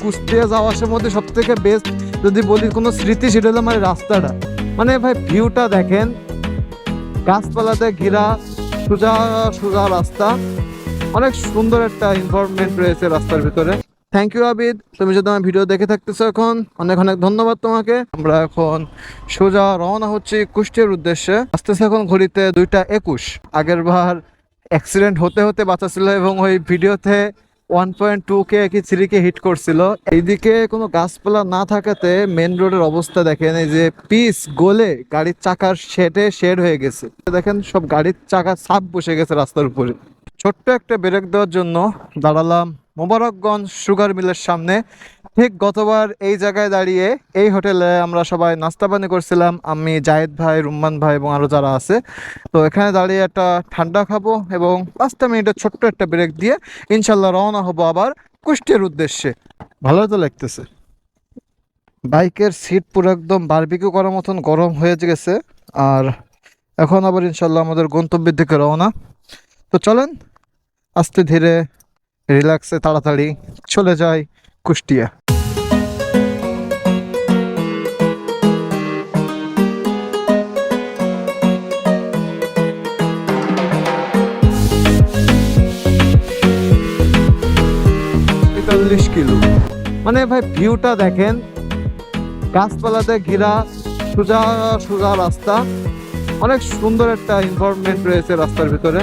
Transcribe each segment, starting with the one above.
কুষ্টিয়া যাওয়া আসার মধ্যে সব থেকে বেস্ট যদি বলি কোনো স্মৃতি, সেটা হলো আমার রাস্তাটা। মানে ভাই ভিউটা দেখেন, গাছপালাতে ঘেরা সোজা সোজা রাস্তা, অনেক সুন্দর একটা এনভায়রনমেন্ট রয়েছে রাস্তার ভিতরে। থ্যাংক ইউ আবিদ, তুমি যদি আমার ভিডিও দেখে থাকতেছো এখন, অনেক অনেক ধন্যবাদ তোমাকে। আমরা এখন সোজা রওনা হচ্ছি কুষ্টিয়ার উদ্দেশ্যে। আসতেছে এখন ঘড়িতে 2:21। আগের বার অ্যাক্সিডেন্ট হতে হতে বাঁচাছিল এবং ওই ভিডিওতে 1.2K কি 3K হিট করছিল। এইদিকে কোনো গাছপালা না থাকাতে মেন রোডের অবস্থা দেখেন, এই যে পিচ গলে গাড়ির চাকার শেড হয়ে গেছে। দেখেন সব গাড়ির চাকা ছাপ বসে গেছে রাস্তার উপরে। ছোট্ট একটা ব্রেক দেওয়ার জন্য দাঁড়ালাম মোবারকগঞ্জ সুগার মিলের সামনে। ঠিক গতবার এই জায়গায় দাঁড়িয়ে এই হোটেলে আমরা সবাই নাস্তা পানি করছিলাম, আমি, জায়েদ ভাই, রুম্মান ভাই এবং আরও যারা আছে। তো এখানে দাঁড়িয়ে একটা ঠান্ডা খাবো এবং 5 মিনিটের ছোট্ট একটা ব্রেক দিয়ে ইনশাল্লাহ রওনা হবো আবার কুষ্টিয়ার উদ্দেশ্যে। ভালো তো লাগতেছে, বাইকের সিট পুরো একদম বারবিকিউ করার মতন গরম হয়ে গেছে। আর এখন আবার ইনশাল্লাহ আমাদের গন্তব্যের দিকে রওনা। তো চলেন আস্তে ধীরে রিল্যাক্সে তাড়াতাড়ি চলে যাই কুষ্টিয়া। কিলো, মানে ভাই ভিউটা দেখেন, গাছপালাতে ঘেরা সোজা সোজা রাস্তা, অনেক সুন্দর একটা এনভায়রনমেন্ট রয়েছে রাস্তার ভিতরে।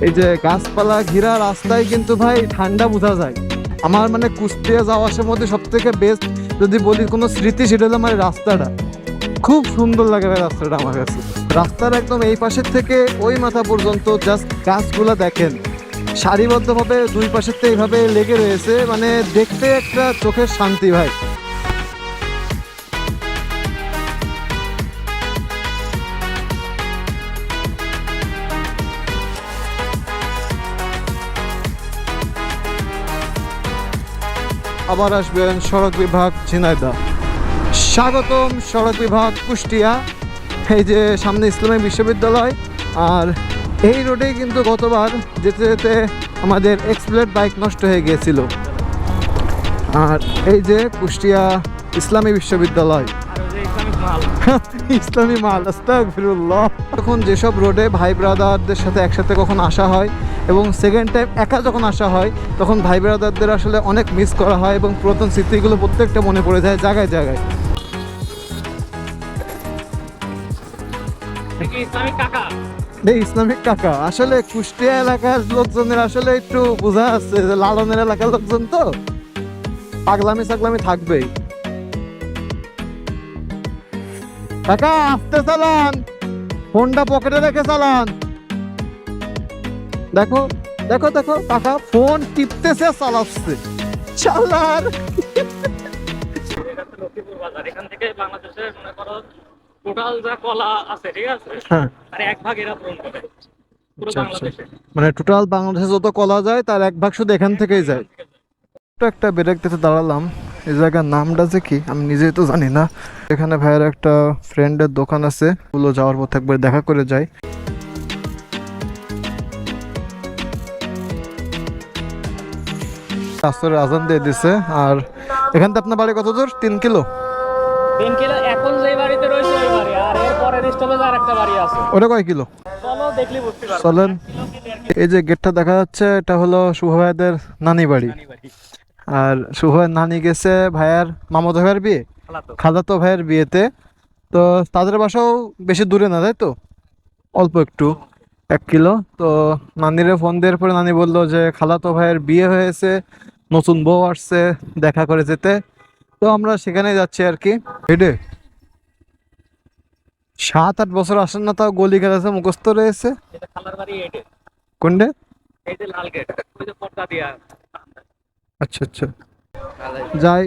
এই যে গাছপালা ঘেরা রাস্তায় কিন্তু ভাই ঠান্ডা বোঝা যায়। আমার মানে কুষ্টিয়া যাওয়া আসার মধ্যে সব থেকে বেস্ট যদি বলি কোনো স্মৃতি, সেটা হলো আমার রাস্তাটা। খুব সুন্দর লাগে ভাই রাস্তাটা আমার কাছে। রাস্তার একদম এই পাশের থেকে ওই মাথা পর্যন্ত জাস্ট গাছগুলো দেখেন সারিবদ্ধভাবে দুই পাশের থেকে এইভাবে লেগে রয়েছে, মানে দেখতে একটা চোখের শান্তি ভাই। আবার আসবেন সড়ক বিভাগ ঝিনাইদহ। স্বাগতম সড়ক বিভাগ কুষ্টিয়া। এই যে সামনে ইসলামী বিশ্ববিদ্যালয়, আর এই রোডেই কিন্তু গতবার যেতে যেতে আমাদের এক্সপ্লেড বাইক নষ্ট হয়ে গিয়েছিল। আর এই যে কুষ্টিয়া ইসলামী বিশ্ববিদ্যালয়, ইসলামী মাল, আস্তাগফিরুল্লাহ। তখন যেসব রোডে ভাই ব্রাদারদের সাথে একসাথে কখন আসা হয় এবং সেকেন্ড টাইম একা যখন আসা হয়, তখন ভাই ব্রাদারদের আসলে অনেক মিস করা হয় এবং পুরাতন স্মৃতিগুলো প্রত্যেকটা মনে পড়ে যায় জায়গায় জায়গায়। ইসলামিক কাকা আসলে কুষ্টিয়া এলাকার লোকজনের আসলে একটু বোঝা যাচ্ছে যে লালনের এলাকার লোকজন তো পাগলামি সাগলামি থাকবেই। কাকা আস্তে চালান, ফোনটা পকেটে রেখে চালান। দেখো দেখো দেখো কাকা ফোন টিপতেছে চালাচ্ছে, চালার। এখান থেকে বাংলাদেশের মনে করো টোটাল যা কলা আছে, ঠিক আছে, আর 1 ভাগ এরা পূরণ করে পুরো বাংলাদেশে। মানে টোটাল বাংলাদেশে যত কলা যায় তার 1 ভাগ শুধু এখান থেকেই যায়। একটা ব্রেক দিতে দাঁড়ালাম, এই জায়গার নামটা যে কি আমি নিজেই তো জানি না। এখানে ভাইয়ের একটা ফ্রেন্ডের দোকান আছে, ওগুলো যাওয়ার পথে একবার দেখা করে যাই। আসরের আজান দিয়ে দিছে। আর এখান থেকে আপনার বাড়ি কত দূর? 3 কিলো। 3 কিলো এখন যে বাড়িতে রয়েছে ওই বাড়ি, আর এর পরের স্টপেজে আরেকটা বাড়ি আছে। ওটা কয় কিলো? চলো দেখলি বুঝতে পারবে। চলেন। এই যে গেটটা দেখা যাচ্ছে, এটা হলো শুভ ভাইদের নানি বাড়ি। আর শুভ ভাইয়ের নানি গেছে ভাইয়ার মামাতো ভাইয়ের বিয়ে, খালাতো ভাইয়ের বিয়েতে। তো তাদের বাসাও বেশি দূরে না, তাই তো অল্প একটু 1 কিলো। তো নানিরে ফোন দেওয়ার পরে নানি বললো যে খালাতো ভাইয়ের বিয়ে হয়েছে, নতুন বউ আসছে, দেখা করে যেতে। তো আমরা সেখানে যাচ্ছি আর কি। হেঁটে 7-8 বছর আসেন না, তাও গলি গেছে মুখস্থ রয়েছে। কোনটা? আচ্ছা আচ্ছা, যাই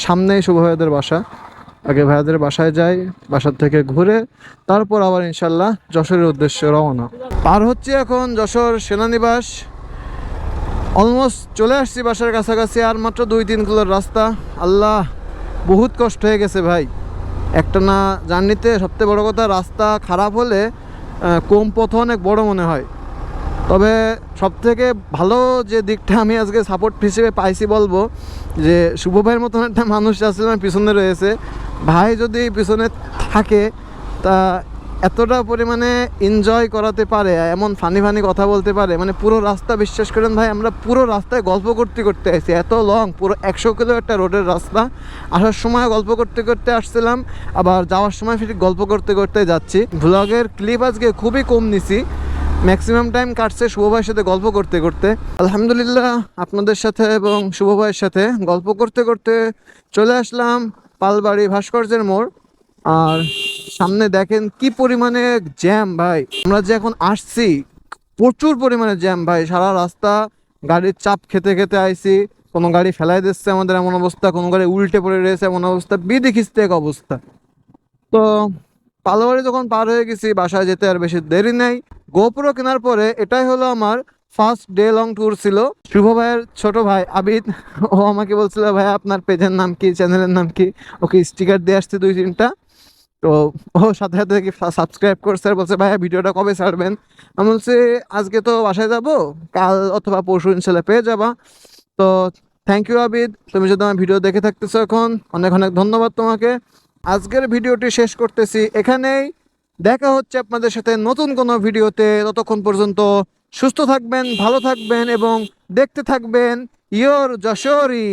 সামনেই শুভ ভাইয়াদের বাসা। আগে ভাইয়াদের বাসায় যাই, বাসার থেকে ঘুরে তারপর আবার ইনশাল্লাহ যশোরের উদ্দেশ্যে রওনা। পার হচ্ছে এখন যশোর সেনানিবাস। অলমোস্ট চলে আসছি বাসার কাছাকাছি, আর মাত্র 2-3 কিলোর রাস্তা। আল্লাহ বহুত কষ্ট হয়ে গেছে ভাই একটা না জার্নিতে। সবথেকে বড় কথা, রাস্তা খারাপ হলে কম পথ অনেক বড় মনে হয়। তবে সবথেকে ভালো যে দিকটা আমি আজকে সাপোর্ট হিসেবে পাইছি বলবো, যে শুভ ভাইয়ের মতন একটা মানুষ আসলে আমার পিছনে রয়েছে। ভাই যদি পিছনে থাকে তা এতটা পরিমাণে এনজয় করাতে পারে, এমন ফানি ফানি কথা বলতে পারে, মানে পুরো রাস্তা বিশ্বাস করেন ভাই, আমরা পুরো রাস্তায় গল্প করতে করতে আসছি। এত লং, পুরো 100 কিলো একটা রোডের রাস্তা। আসার সময় গল্প করতে করতে আসছিলাম, আবার যাওয়ার সময় ফির গল্প করতে করতে যাচ্ছি। ভ্লগের ক্লিপ আজকে খুবই কম নিছি, ম্যাক্সিমাম টাইম কাটছে শুভ ভাইয়ের সাথে গল্প করতে করতে। আলহামদুলিল্লাহ আপনাদের সাথে এবং শুভ ভাইয়ের সাথে গল্প করতে করতে চলে আসলাম পালবাড়ি ভাস্কর্যের মোড়। আর সামনে দেখেন কি পরিমাণে জ্যাম ভাই, আমরা যে এখন আসছি প্রচুর পরিমাণে জ্যাম ভাই, সারা রাস্তা গাড়ির চাপ খেতে খেতে আইছি। কোনো গাড়ি ফেলাই দিচ্ছে আমাদের এমন অবস্থা, কোনো গাড়ি উল্টে পড়ে রয়েছে এমন অবস্থা, বিদিখিস্তে এক অবস্থা। তো পালোয়ারি যখন পার হয়ে গেছি, বাসায় যেতে আর বেশি দেরি নেই। গোপ্রো কেনার পরে এটাই হলো আমার ফার্স্ট ডে লং ট্যুর ছিল। শুভ ভাইয়ের ছোট ভাই আবিদ, ও আমাকে বলছিল ভাই আপনার পেজের নাম কি, চ্যানেলের নাম কি, ওকে স্টিকার দিয়ে আসছে 2-3টা। তো ও সাথে সাথে সাবস্ক্রাইব করছে আর বলছে ভাইয়া ভিডিওটা কবে ছাড়বেন। আমি বলছি আজকে তো বাসায় যাব, কাল অথবা পরশু ইনশাল্লাহ পেয়ে যাবা। তো থ্যাংক ইউ আবিদ, তুমি যদি আমার ভিডিও দেখে থাকতেছো এখন, অনেক অনেক ধন্যবাদ তোমাকে। আজকের ভিডিওটি শেষ করতেছি এখানেই, দেখা হচ্ছে আপনাদের সাথে নতুন কোনো ভিডিওতে। ততক্ষণ পর্যন্ত সুস্থ থাকবেন, ভালো থাকবেন এবং দেখতে থাকবেন ইয়োর যশোরী।